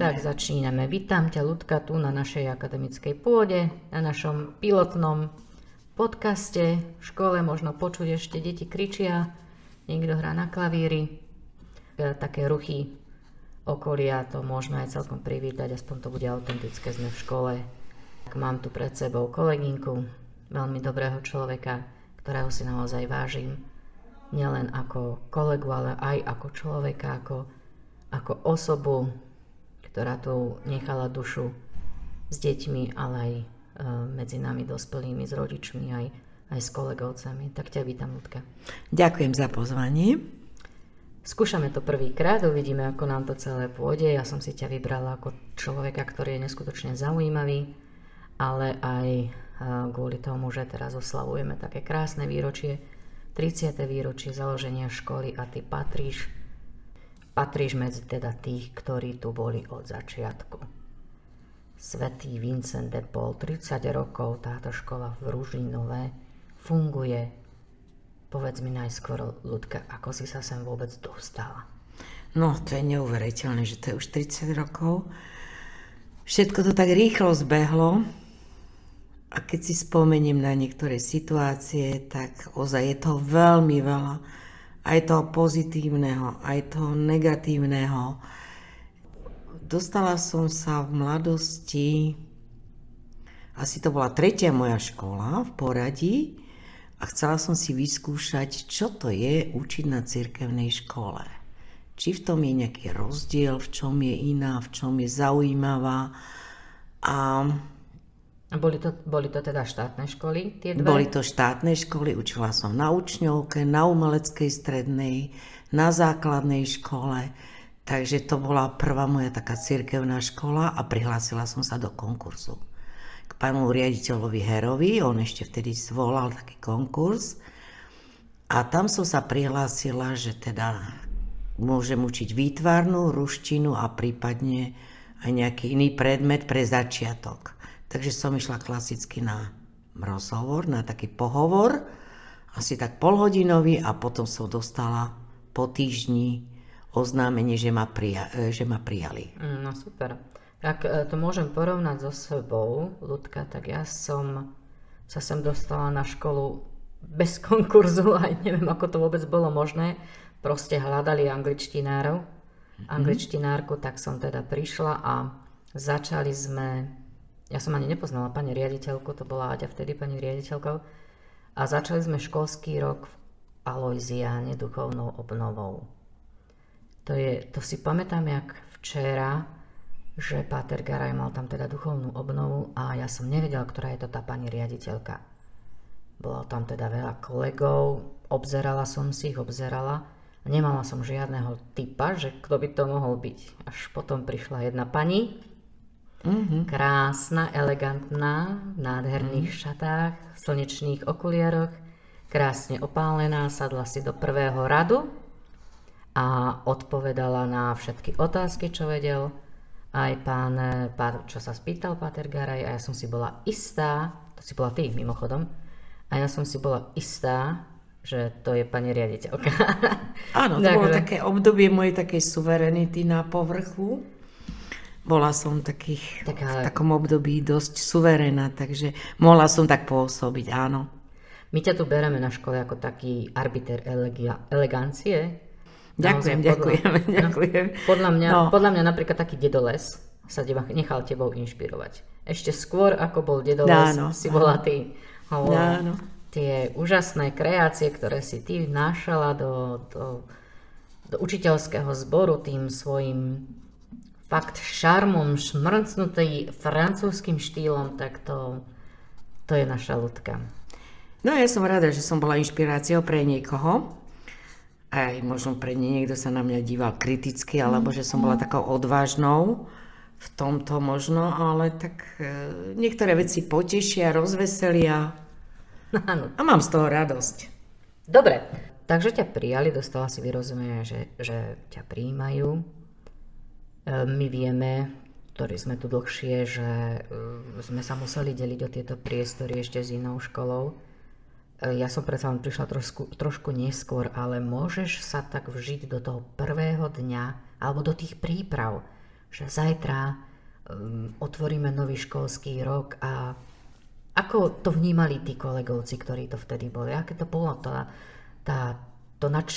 Tak začíname. Vítam ťa, Ľudka, tu na našej akademickej pôde, na našom pilotnom podcaste. V škole možno počuť ešte deti kričia, niekto hrá na klavíri. Také ruchy okolia to môžeme aj celkom privítať, aspoň to bude autentické, sme v škole. Mám tu pred sebou kolegynku, veľmi dobrého človeka, ktorého si naozaj vážim. Nielen ako kolegu, ale aj ako človeka, ako osobu, ktorá tu nechala dušu s deťmi, ale aj medzi nami dospelými, s rodičmi, aj s kolegovcami. Tak ťa vítam, Ľudka. Ďakujem za pozvanie. Skúšame to prvýkrát, uvidíme, ako nám to celé pôjde. Ja som si ťa vybrala ako človeka, ktorý je neskutočne zaujímavý, ale aj kvôli tomu, že teraz oslavujeme také krásne výročie, 30. výročie založenia školy a ty patríš medzi teda tých, ktorí tu boli od začiatku. Svätý Vincent de Paul, 30 rokov táto škola v Ružinove funguje. Povedz mi najskôr, Ľudka, ako si sa sem vôbec dostala? No, to je neuveriteľné, že to je už 30 rokov. Všetko to tak rýchlo zbehlo. A keď si spomeniem na niektoré situácie, tak ozaj je to veľmi veľa. Aj toho pozitívneho, aj toho negatívneho. Dostala som sa v mladosti, asi to bola 3. moja škola v poradí, a chcela som si vyskúšať, čo to je učiť na cirkevnej škole. Či v tom je nejaký rozdiel, v čom je iná, v čom je zaujímavá. A boli to teda štátne školy, tie dve? Boli to štátne školy, učila som na učňovke, na umeleckej strednej, na základnej škole. Takže to bola prvá moja taká cirkevná škola a prihlásila som sa do konkurzu. K pánu riaditeľovi Herovi, on ešte vtedy zvolal taký konkurs. A tam som sa prihlásila, že teda môžem učiť výtvarnú, ruštinu a prípadne aj nejaký iný predmet pre začiatok. Takže som išla klasicky na rozhovor, na taký pohovor, asi tak polhodinový, a potom som dostala po týždni oznámenie, že ma prijali. No super. Ak to môžem porovnať so sebou, Ľudka, tak ja som sa sem dostala na školu bez konkurzu, aj neviem, ako to vôbec bolo možné. Proste hľadali angličtinárku, tak som teda prišla a začali sme. Ja som ani nepoznala pani riaditeľku, to bola Aďa vtedy pani riaditeľkou. A začali sme školský rok v Alojziáne duchovnou obnovou. To si pamätám jak včera, že páter Garaj mal tam teda duchovnú obnovu a ja som nevedela, ktorá je to tá pani riaditeľka. Bolo tam teda veľa kolegov, obzerala som si ich, nemala som žiadneho typa, že kto by to mohol byť. Až potom prišla jedna pani, krásna, elegantná, v nádherných šatách, v slnečných okuliaroch, krásne opálená, sadla si do prvého radu a odpovedala na všetky otázky, čo vedel aj pán, čo sa spýtal páter Garaj, a ja som si bola istá, to si bola ty mimochodom, a ja som si bola istá, že to je pani riaditeľka. Áno, to bolo také obdobie mojej takej suverenity na povrchu. Bola som v takom období dosť suverénna, takže mohla som tak pôsobiť, áno. My ťa tu bereme na škole ako taký arbiter elegancie. Ďakujem. Podľa mňa napríklad taký dedoles sa nechal tebou inšpirovať. Ešte skôr, ako bol dedoles, si bola ty. Tie úžasné kreácie, ktoré si ty vnášala do učiteľského zboru tým svojim fakt šarmom, šmrcnutý francúzským štýlom, tak to je naša Ľudka. No ja som rada, že som bola inšpiráciou pre niekoho. Aj možno pre niekto sa na mňa díval kriticky, alebo že som bola takou odvážnou v tomto možno, ale tak niektoré veci potešia, rozveselia. A mám z toho radosť. Dobre, takže ťa prijali, dostala si vyrozumenie, že ťa prijímajú. My vieme, ktorí sme tu dlhšie, že sme sa museli deliť o tieto priestory ešte s inou školou. Ja som predsa len prišla trošku neskôr, ale môžeš sa tak vžiť do toho prvého dňa alebo do tých príprav, že zajtra otvoríme nový školský rok a ako to vnímali tí kolegovci, ktorí to vtedy boli? Aké to bolo?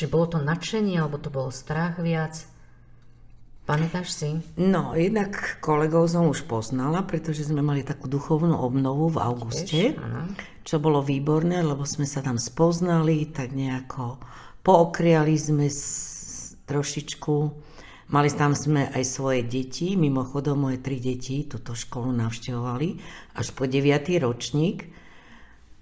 Bolo to nadšenie, alebo to bolo strach viac? Pamätáš si? No, jednak kolegov som už poznala, pretože sme mali takú duchovnú obnovu v auguste, čo bolo výborné, lebo sme sa tam spoznali, tak nejako pookriali sme trošičku. Mali tam sme aj svoje deti, mimochodom moje 3 deti túto školu navštevovali až po 9. ročník.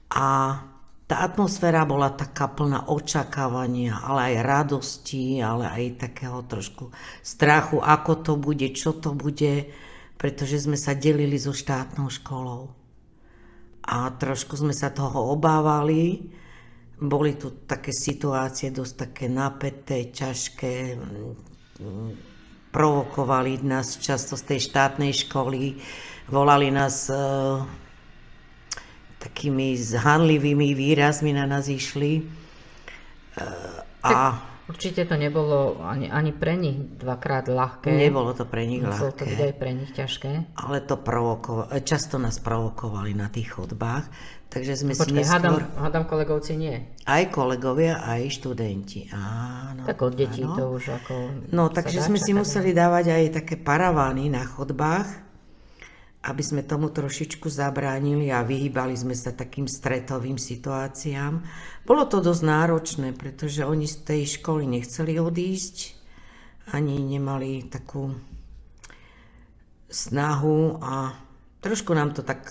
A tá atmosféra bola taká plná očakávania, ale aj radosti, ale aj takého trošku strachu, ako to bude, čo to bude, pretože sme sa delili so štátnou školou. A trošku sme sa toho obávali. Boli tu také situácie dosť také napäté, ťažké, provokovali nás často z tej štátnej školy, volali nás takými zhanlivými výrazmi, na nás išli. Určite to nebolo ani pre nich dvakrát ľahké. Nebolo to pre nich ľahké. Muselo to byť aj pre nich ťažké. Ale to často nás provokovali na tých chodbách. Takže sme si neskôr... hádam kolegovci nie. Aj kolegovia, aj študenti. Áno. Tak od detí to už ako... No, takže sme si museli dávať aj také paravány na chodbách, aby sme tomu trošičku zabránili a vyhýbali sme sa takým stretovým situáciám. Bolo to dosť náročné, pretože oni z tej školy nechceli odísť, ani nemali takú snahu a trošku nám to tak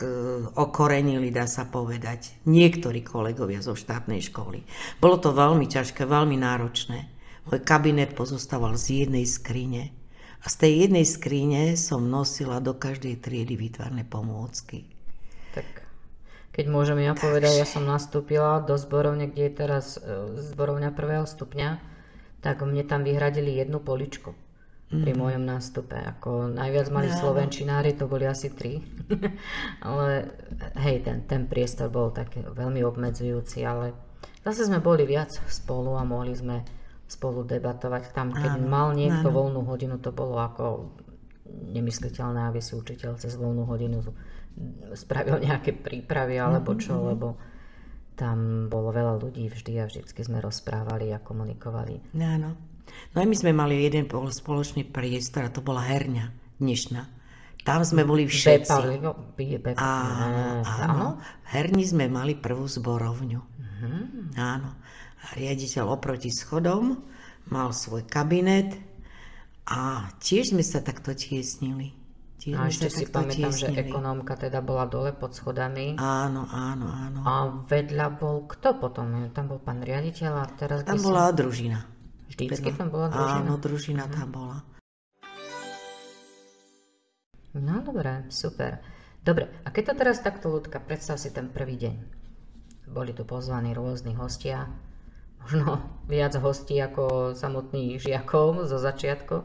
okorenili, dá sa povedať, niektorí kolegovia zo štátnej školy. Bolo to veľmi ťažké, veľmi náročné. Môj kabinet pozostával z jednej skrine. A z tej jednej skrine som nosila do každej triedy výtvarné pomôcky. Tak, keď môžem ja povedať, ja som nastúpila do zborovne, kde je teraz zborovňa 1. stupňa, tak mne tam vyhradili jednu poličku pri mojom nástupe. Ako najviac mali slovenčinári, to boli asi 3. Ale hej, ten priestor bol taký veľmi obmedzujúci, ale zase sme boli viac spolu a mohli sme spolu debatovať. Tam, keď mal niekto voľnú hodinu, to bolo ako nemysliteľné, aby si učiteľ cez voľnú hodinu spravil nejaké prípravy alebo čo, lebo tam bolo veľa ľudí vždy a vždycky sme rozprávali a komunikovali. Áno. No a my sme mali jeden spoločný priestor a to bola herňa dnešná. Tam sme boli všetci. Áno. V herni sme mali prvú zborovňu. Áno. A riaditeľ oproti schodom mal svoj kabinet a tiež sme sa takto tiesnili. A ešte si pamätám, že ekonómka teda bola dole pod schodami. Áno. A vedľa bol kto potom? Tam bol pán riaditeľ a teraz... Tam bola družina. Vždycky tam bola družina? Áno, družina tam bola. No dobre, super. Dobre, a keď to teraz takto, Ľudka, predstav si ten prvý deň. Boli tu pozvaní rôzni hostia, možno viac hostí ako samotných žiakov zo začiatku.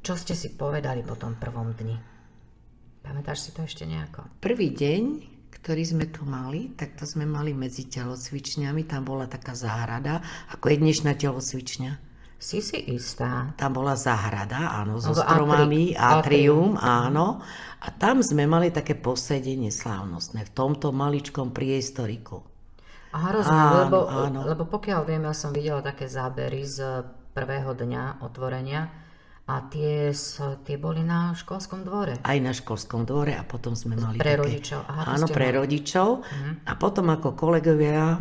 Čo ste si povedali po tom prvom dni? Pamätáš si to ešte nejako? Prvý deň, ktorý sme tu mali, tak to sme mali medzi telocvičňami, tam bola taká záhrada, ako je dnešná telocvičňa. Si istá? Tam bola záhrada, áno, so stromami, atrium, áno. A tam sme mali také posedenie slávnostné, v tomto maličkom priestoriku. Aha, rozumiem, lebo pokiaľ viem, ja som videla také zábery z prvého dňa otvorenia a tie boli na školskom dvore. Aj na školskom dvore a potom sme mali pre také... rodičov. Aha, áno, pre rodičov. A potom ako kolegovia,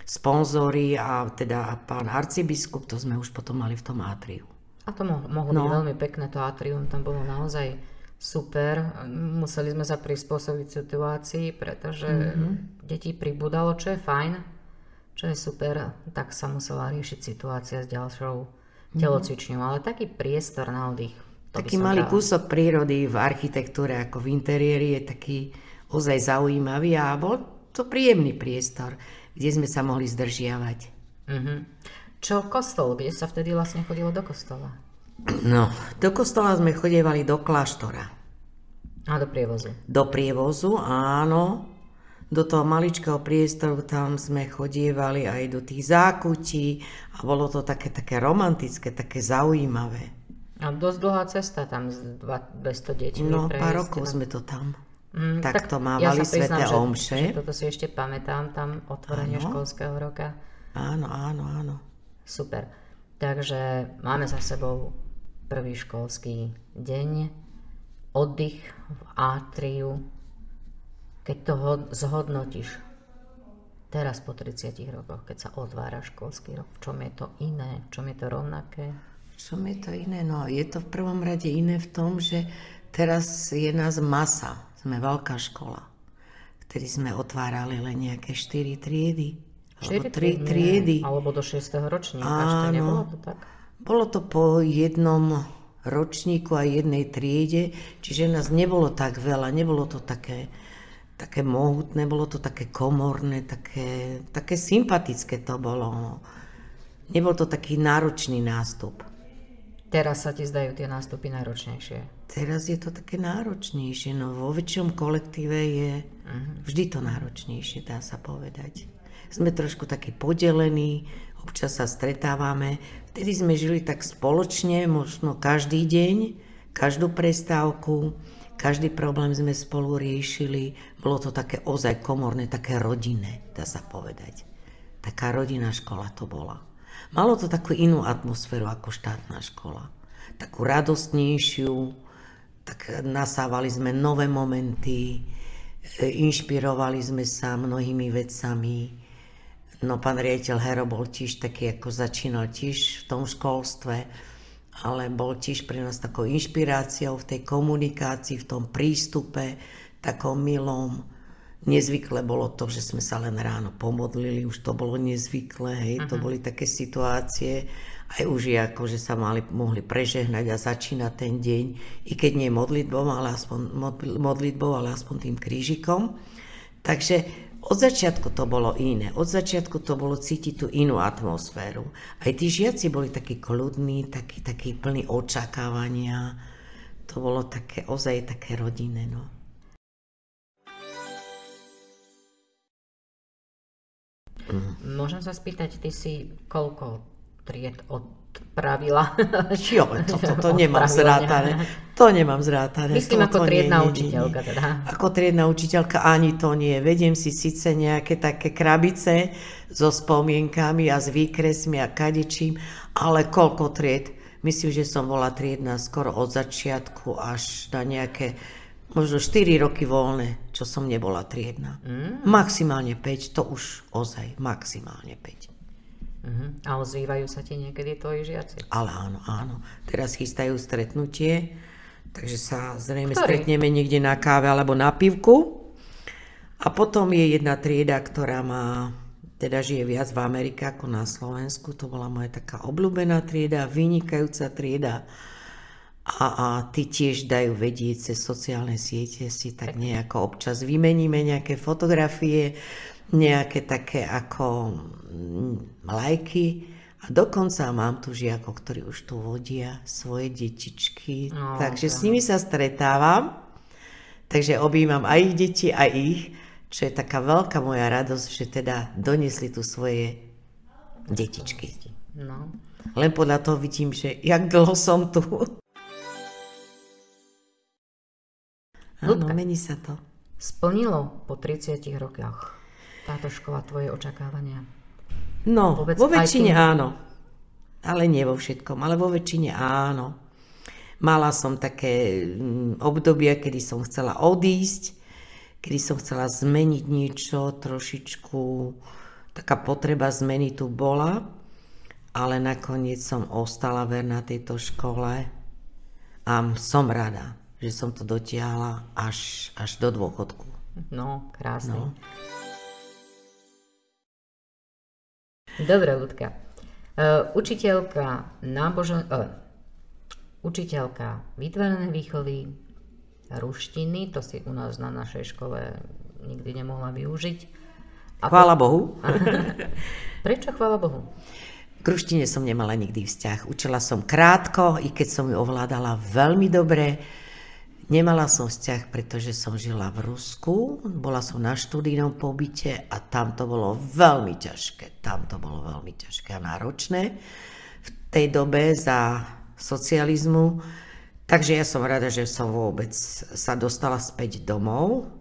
sponzori a teda pán arcibiskup, to sme už potom mali v tom atriu. A to mohlo byť veľmi pekné, to atrium, tam bolo naozaj super. Museli sme sa prispôsobiť situácii, pretože detí pribudalo, čo je fajn, čo je super, tak sa musela riešiť situácia s ďalšou telocvičňou, ale taký priestor na oddych. Taký malý kúsok prírody v architektúre ako v interiéri je taký ozaj zaujímavý a bol to príjemný priestor, kde sme sa mohli zdržiavať. Čo kostol? Kde sa vtedy vlastne chodilo do kostola? No, do kostola sme chodievali do kláštora. A do prievozu? Do prievozu, áno. Do toho maličkého priestoru tam sme chodievali aj do tých zákutí a bolo to také romantické, také zaujímavé. A dosť dlhá cesta tam s 200 deťmi No, prejsť. pár rokov sme to tam. Tak Takto ja mávali sa priznám, sväté omše. že toto si ešte pamätám, tam otvorenie školského roka. Áno, áno, áno. Super. Takže máme za sebou prvý školský deň, oddych v atriu. Keď to zhodnotíš teraz po 30 rokoch, keď sa otvára školský rok, v čom je to iné, v čom je to rovnaké? V čom je to iné? No, je to v prvom rade iné v tom, že teraz je nás masa. Sme veľká škola. Vtedy sme otvárali len nejaké 4 triedy. Alebo 3 triedy. Alebo do 6. ročníka. Ešte nebolo to tak? Bolo to po jednom ročníku a jednej triede, čiže nás nebolo tak veľa, nebolo to také mohutné, bolo to také komorné, také sympatické to bolo. No. Nebol to taký náročný nástup. Teraz sa ti zdajú tie nástupy náročnejšie. Teraz je to také náročnejšie, no vo väčšom kolektíve je vždy to náročnejšie, dá sa povedať. Sme trošku takí podelení, občas sa stretávame. Vtedy sme žili tak spoločne, možno každý deň, každú prestávku, každý problém sme spolu riešili. Bolo to také ozaj komorné, také rodinné, dá sa povedať. Taká rodinná škola to bola. Malo to takú inú atmosféru ako štátna škola. Takú radostnejšiu, tak nasávali sme nové momenty, inšpirovali sme sa mnohými vecami. No pán riaditeľ Hero bol tiež taký, ako začínal tiež v tom školstve, ale bol tiež pre nás takou inšpiráciou v tej komunikácii, v tom prístupe, takom milom. Nezvykle bolo to, že sme sa len ráno pomodlili, už to bolo nezvyklé, hej, to boli také situácie, aj už ako, že sa mohli prežehnať a začínať ten deň, i keď nie modlitbou, ale aspoň tým krížikom. Takže od začiatku to bolo iné, od začiatku to bolo cítiť tú inú atmosféru. Aj tí žiaci boli takí kľudní, takí plní očakávania, to bolo také, ozaj také rodinné, no. Môžem sa spýtať, ty si koľko tried odpravila? Jo, to nemám zrátané. To nemám zrátané. Myslím ako triedna učiteľka teda. Ako triedna učiteľka ani to nie. Vediem si síce nejaké také krabice so spomienkami a s výkresmi a kadečím, ale koľko tried? Myslím, že som bola triedna skoro od začiatku až na nejaké možno 4 roky voľné, čo som nebola triedna. Maximálne 5, to už ozaj, maximálne 5. A ozývajú sa ti niekedy tvoji žiaci? Ale áno. Teraz chystajú stretnutie, takže sa zrejme stretneme niekde na káve alebo na pivku. A potom je jedna trieda, ktorá teda žije viac v Amerike ako na Slovensku. To bola moja taká obľúbená trieda, vynikajúca trieda. A tí tiež dajú vedieť cez sociálne siete, si tak nejako občas vymeníme nejaké fotografie, nejaké také ako lajky. A dokonca mám tu žiakov, ktorí už tu vodia svoje detičky, takže s nimi sa stretávam. Takže objímam aj ich deti, aj ich, čo je taká veľká moja radosť, že teda doniesli tu svoje detičky. No. Len podľa toho vidím, že jak dlho som tu. Áno, mení sa to. Splnilo po 30 rokoch táto škola tvoje očakávania? No, vo väčšine áno. Ale nie vo všetkom, ale vo väčšine áno. Mala som také obdobia, kedy som chcela odísť, kedy som chcela zmeniť niečo, trošičku taká potreba zmeny tu bola, ale nakoniec som ostala verná tejto škole a som rada, že som to dotiahla až do dôchodku. No, krásne. No. Dobre, Ľudka. Učiteľka výtvarnej výchovy, ruštiny, to si u nás na našej škole nikdy nemohla využiť. Chvála Bohu. Prečo chvála Bohu? K ruštine som nemala nikdy vzťah. Učila som krátko, i keď som ju ovládala veľmi dobre. Nemala som vzťah, pretože som žila v Rusku, bola som na študijnom pobyte a tam to bolo veľmi ťažké. Tam to bolo veľmi ťažké a náročné. V tej dobe za socializmu. Takže ja som rada, že som vôbec sa dostala späť domov.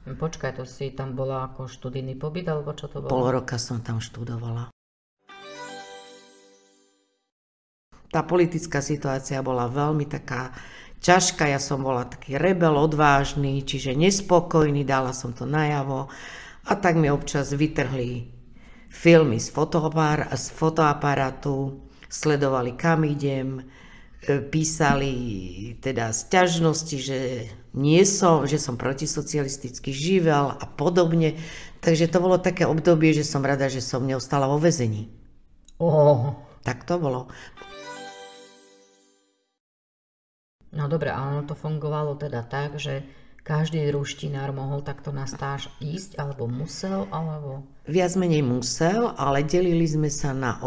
Počkaj, to si tam bola ako študijný pobyt, alebo čo to bolo? Pol roka som tam študovala. Tá politická situácia bola veľmi taká ťažká, ja som bola taký rebel, odvážny, čiže nespokojný, dala som to najavo a tak mi občas vytrhli filmy z fotoaparátu, sledovali kam idem, písali teda sťažnosti, že že som protisocialistický živel a podobne. Takže to bolo také obdobie, že som rada, že som neostala vo väzení. Tak to bolo. No dobre, a ono to fungovalo teda tak, že každý ruštinár mohol takto na stáž ísť, alebo musel, alebo... Viac menej musel, ale delili sme sa na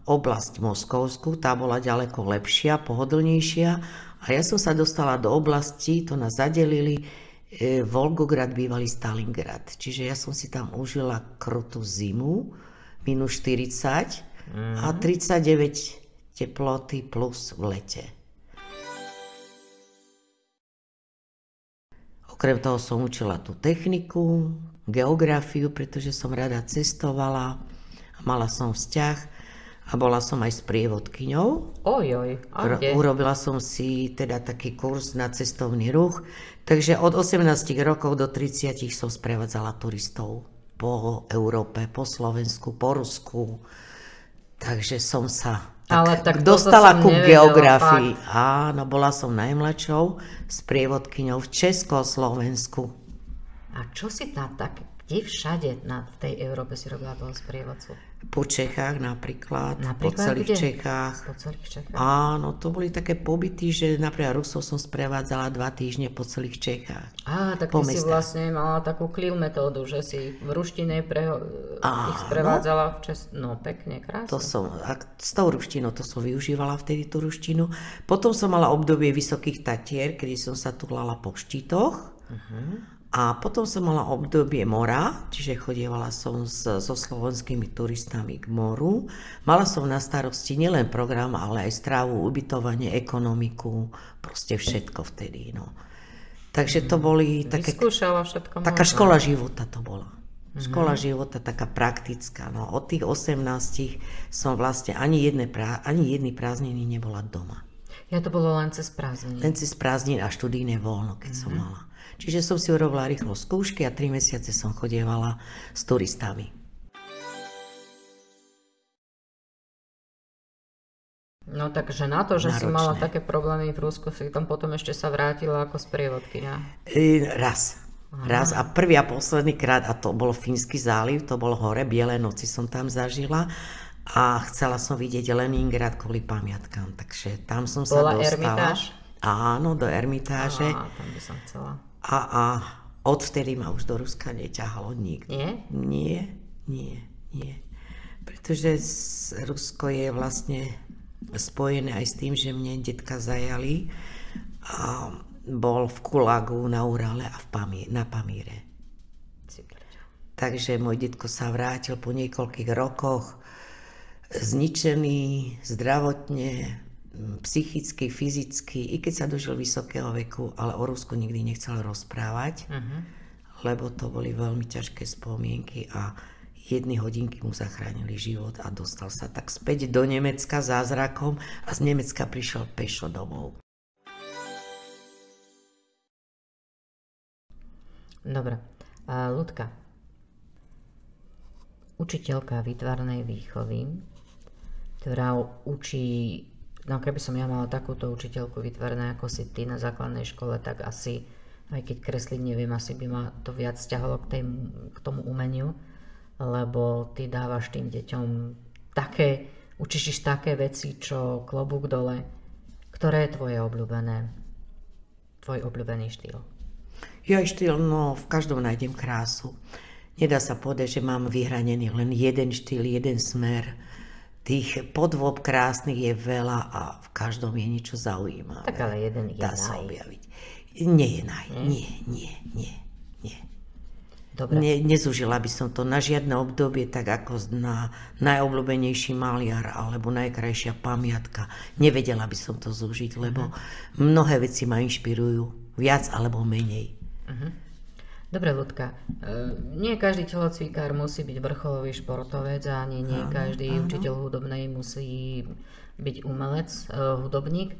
oblasť Moskovskú, tá bola ďaleko lepšia, pohodlnejšia. A ja som sa dostala do oblasti, to nás zadelili, Volgograd, bývalý Stalingrad. Čiže ja som si tam užila krutú zimu, minus 40 a 39 teploty plus v lete. Okrem toho som učila tú techniku, geografiu, pretože som rada cestovala, mala som vzťah a bola som aj sprievodkyňou. A kde? Urobila som si teda taký kurz na cestovný ruch, takže od 18 rokov do 30 som sprevádzala turistov po Európe, po Slovensku, po Rusku. Takže som sa tak dostala ku geografii. Fakt. Áno, bola som najmladšou sprievodkyňou v Československu. A čo si tam tak, kde všade v tej Európe si robila toho sprievodcu? Po Čechách napríklad po celých Čechách. Po celých Čechách? Áno, to boli také pobyty, že napríklad Rusov som sprevádzala 2 týždne po celých Čechách. Tak ty si vlastne mala takú clean metódu, že si v ruštine ich sprevádzala No pekne, krásne. S tou ruštinou to som využívala vtedy tú ruštinu. Potom som mala obdobie Vysokých Tatier, kedy som sa tulala po štítoch. A potom som mala obdobie mora, čiže chodievala som so slovenskými turistami k moru. Mala som na starosti nielen program, ale aj strávu, ubytovanie, ekonomiku, proste všetko vtedy. No. Takže to boli taká škola života to bola. Škola života taká praktická. No. Od tých 18 som vlastne ani jedny prázdniny nebola doma. To bolo len cez prázdniny? Len cez prázdniny a študijné voľno, keď som mala. Čiže som si urobila rýchlo skúšky a 3 mesiace som chodievala s turistami. No takže na to, že si mala také problémy v Rusku, si tam potom ešte sa vrátila ako sprievodkyňa? Raz a prvý a posledný krát, a to bol Fínsky záliv, to bol hore, Biele noci som tam zažila a chcela som vidieť Leningrad kvôli pamiatkám, takže tam som sa dostala. Bola Ermitáž? Áno, do Ermitáže. Tam by som chcela. A odvtedy ma už do Ruska neťahalo nikto. Nie? Nie. Pretože Rusko je vlastne spojené aj s tým, že mne detka zajali a bol v Kulagu na Urale a na Pamíre. Takže môj detko sa vrátil po niekoľkých rokoch zničený zdravotne, psychicky, fyzicky, i keď sa dožil vysokého veku, ale o Rusku nikdy nechcel rozprávať, lebo to boli veľmi ťažké spomienky a 1 hodinky mu zachránili život a dostal sa tak späť do Nemecka zázrakom a z Nemecka prišiel pešo domov. Dobre. Ľudka, učiteľka výtvarnej výchovy, ktorá učí. No keby som ja mala takúto učiteľku vytvorené ako si ty na základnej škole, tak asi, aj keď kresliť neviem, asi by ma to viac ťahalo k tomu umeniu, lebo ty dávaš tým deťom učíš také veci, čo klobúk dole. Ktoré je tvoj obľúbený štýl? Štýl, v každom nájdem krásu. Nedá sa povedať, že mám vyhranený len jeden štýl, jeden smer. Tých podôb krásnych je veľa a v každom je niečo zaujímavé. Tak ale jeden je dá sa objaviť. Nie je Nie. Dobre. Nezúžila by som to na žiadne obdobie, tak ako na najobľúbenejší maliar alebo najkrajšia pamiatka. Nevedela by som to zúžiť, lebo mnohé veci ma inšpirujú, viac alebo menej. Dobre, Ľudka, nie každý telocvikár musí byť vrcholový športovec a nie každý učiteľ hudobnej musí byť umelec, hudobník.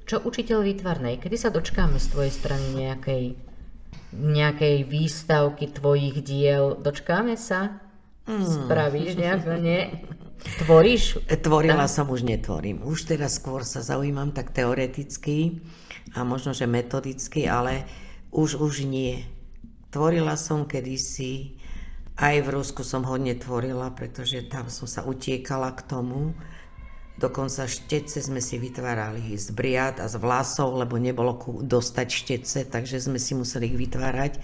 Čo učiteľ výtvarnej? Kedy sa dočkáme z tvojej strany nejakej výstavky tvojich diel? Dočkáme sa? Spravíš nejak? Nie? Tvoríš? Tvorila som, už netvorím. Už teraz skôr sa zaujímam tak teoreticky a možno, že metodicky, ale už nie. Tvorila som kedysi, aj v Rusku som hodne tvorila, pretože tam som sa utiekala k tomu. Dokonca štece sme si vytvárali z briad a z vlasov, lebo nebolo dostať štece, takže sme si museli ich vytvárať.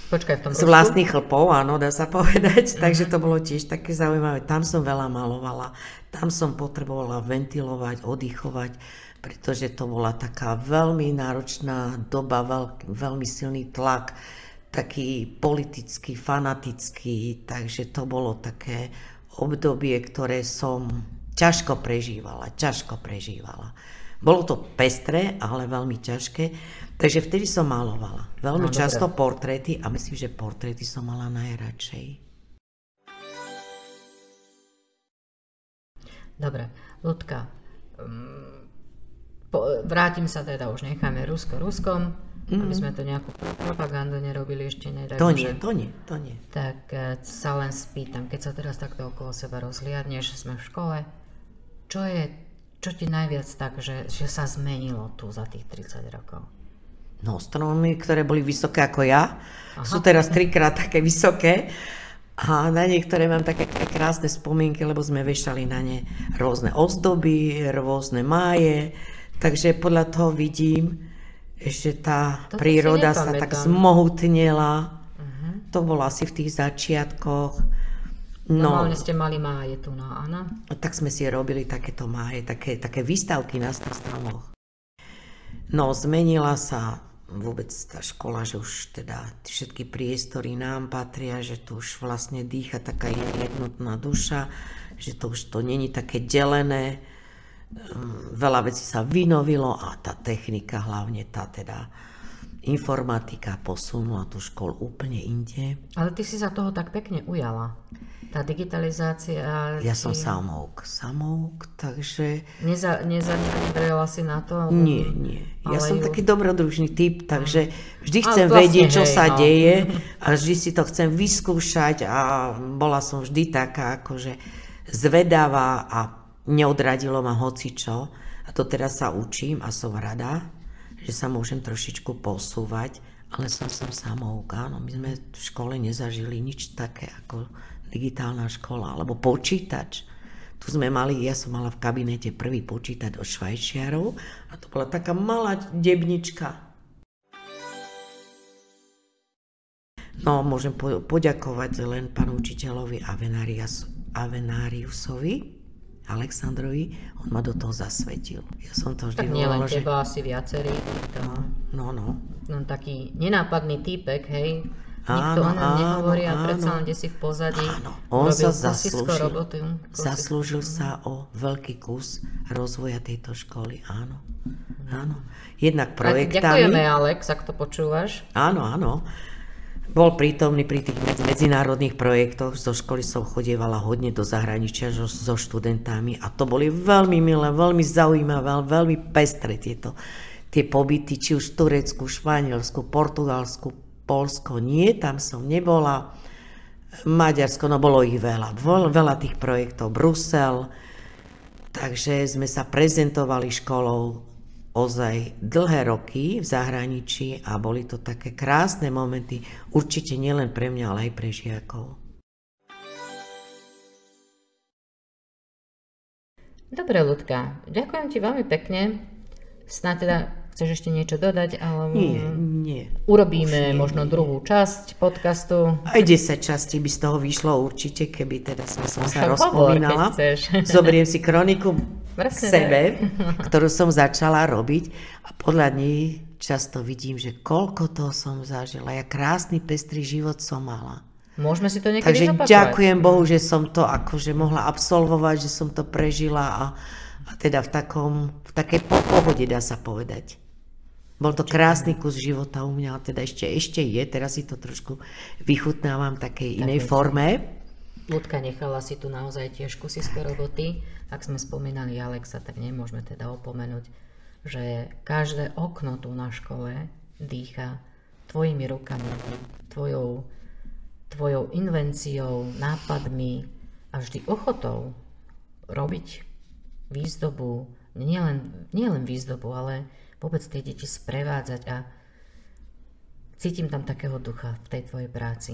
Počkaj, v tom z vlastných chlpov, áno, dá sa povedať. Takže to bolo tiež také zaujímavé. Tam som veľa malovala, tam som potrebovala ventilovať, oddychovať, pretože to bola taká veľmi náročná doba, veľmi silný tlak, taký politický, fanatický, takže to bolo také obdobie, ktoré som ťažko prežívala. Bolo to pestré, ale veľmi ťažké, takže vtedy som malovala. Veľmi často portréty a myslím, že portréty som mala najradšej. Dobre, Ľudka, vrátim sa teda, už necháme Ruskom, aby sme to nejakú propagandu nerobili ešte nedaj. To nie. Tak sa len spýtam, keď sa teraz takto okolo seba rozhliadneš, sme v škole, čo ti najviac tak, že sa zmenilo tu za tých 30 rokov? No, stromy, ktoré boli vysoké ako ja, sú teraz 3-krát také vysoké a na niektoré mám také krásne spomienky, lebo sme vešali na ne rôzne ozdoby, rôzne máje, takže podľa toho vidím, že tá príroda sa tak zmohutnela. To bolo asi v tých začiatkoch. Normálne ste mali máje tu, no áno? Tak sme si robili takéto máje, také výstavky na stromoch. No, zmenila sa vôbec tá škola, že už teda všetky priestory nám patria, že tu už vlastne dýcha taká jednotná duša, že to už to není také delené. Veľa vecí sa vynovilo a tá technika, hlavne tá teda informatika posunula tú školu úplne inde. Ale ty si sa toho tak pekne ujala. Tá digitalizácia... Ja som samouk, takže... Nezabrela si na to? Nie. Ja som taký dobrodružný typ, takže vždy chcem vedieť, čo sa deje a vždy si to chcem vyskúšať a bola som vždy taká akože zvedavá a neodradilo ma hocičo. A to teraz sa učím a som rada, že sa môžem trošičku posúvať, ale som samouk, áno. My sme v škole nezažili nič také ako digitálna škola, alebo počítač. Tu sme mali, ja som mala v kabinete prvý počítač od Švajčiarov a to bola taká malá debnička. No, môžem poďakovať len pánu učiteľovi Avenariusovi, Alexandrovi, on ma do toho zasvetil. Ja som to vždy tak nie len teba, asi viacerí. No. No taký nenápadný týpek, hej. Nikto o nám nehovorí a predsa len, kde si v pozadí. Áno, on sa zaslúžil sa o veľký kus rozvoja tejto školy, áno. Jednak projektami. Ďakujeme, Alex, ak to počúvaš. Áno. Bol prítomný pri tých medzinárodných projektoch. Zo školy som chodievala hodne do zahraničia so študentami a to boli veľmi milé, veľmi zaujímavé, veľmi pestré tie pobyty, či už v Turecku, Španielsku, Portugalsku, Poľsko, nie, tam som nebola. Maďarsko, no bolo ich veľa tých projektov, Brusel. Takže sme sa prezentovali školou ozaj dlhé roky v zahraničí a boli to také krásne momenty, určite nielen pre mňa, ale aj pre žiakov. Dobre, Ľudka, ďakujem ti veľmi pekne. Snáď teda chceš ešte niečo dodať? Ale Nie. Urobíme možno druhú časť podcastu. Aj 10 častí by z toho vyšlo určite, keby teda som sa rozpomínala. Zoberiem si kroniku k sebe, ktorú som začala robiť a podľa nej často vidím, že koľko toho som zažila, ja krásny, pestrý život som mala. Môžeme si to niekedy Takže zopakovať. ďakujem Bohu, že som to akože mohla absolvovať, že som to prežila a teda v takej pohode, dá sa povedať. Bol to krásny kus života u mňa, teda ešte je, teraz si to trošku vychutnávam v takej inej forme. Ľudka nechala si tu naozaj tiež kusisko roboty. Ak sme spomínali Alexa, tak nemôžeme teda opomenúť, že každé okno tu na škole dýcha tvojimi rukami, tvojou invenciou, nápadmi a vždy ochotou robiť výzdobu, nielen výzdobu, ale vôbec tie deti sprevádzať a cítim tam takého ducha v tej tvojej práci.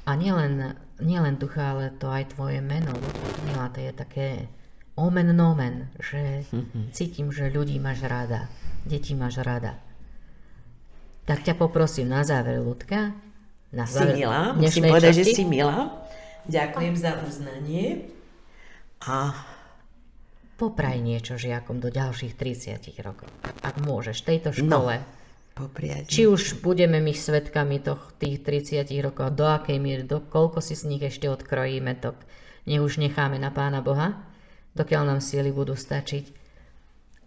A nielen ducha, ale to aj tvoje meno, Ludmila, to je také omen nomen, že cítim, že ľudí máš rada, deti máš rada. Tak ťa poprosím na záver, Ľudka. Si milá, musím povedať, že si milá. Ďakujem za uznanie. A popraj niečo žiakom do ďalších 30 rokov. Ak môžeš, tejto škole. Popriať. Či už budeme my svedkami tých 30 rokov, do akej miery, koľko si z nich ešte odkrojíme, to nech už necháme na Pána Boha, dokiaľ nám síly budú stačiť.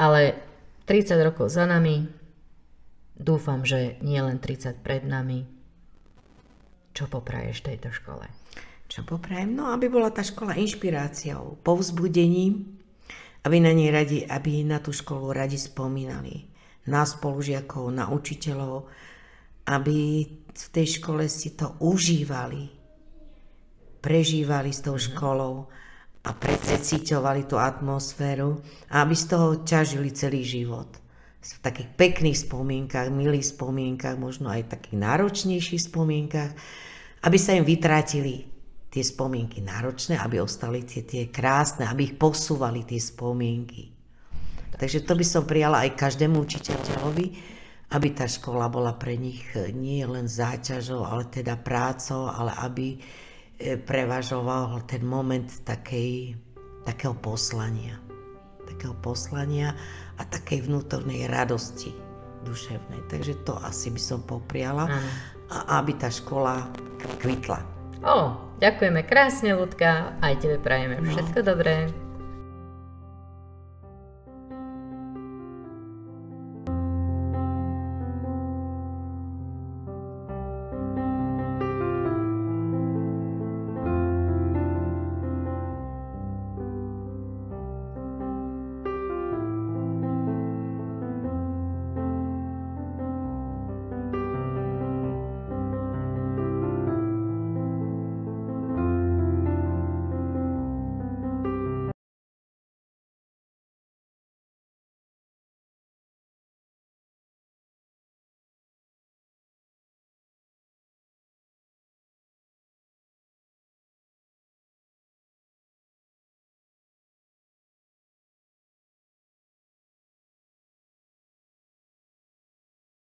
Ale 30 rokov za nami, dúfam, že nie len 30 pred nami. Čo popraješ tejto škole? Čo poprajem? No, aby bola tá škola inšpiráciou, povzbudením, aby na tú školu radi spomínali. Na spolužiakov, na učiteľov, aby v tej škole si to užívali, prežívali s tou školou a precíťovali tú atmosféru a aby z toho ťažili celý život. V takých pekných spomienkach, milých spomienkach, možno aj takých náročnejších spomienkach, aby sa im vytrátili tie spomienky náročné, aby ostali tie krásne, aby ich posúvali tie spomienky. Takže to by som prijala aj každému učiteľovi, aby tá škola bola pre nich nie len záťažou, ale teda prácou, ale aby prevažoval ten moment takého poslania a takej vnútornej radosti duševnej. Takže to asi by som popriala a aby tá škola kvitla. Ďakujeme krásne, Ľudka, aj tebe prajeme všetko dobré.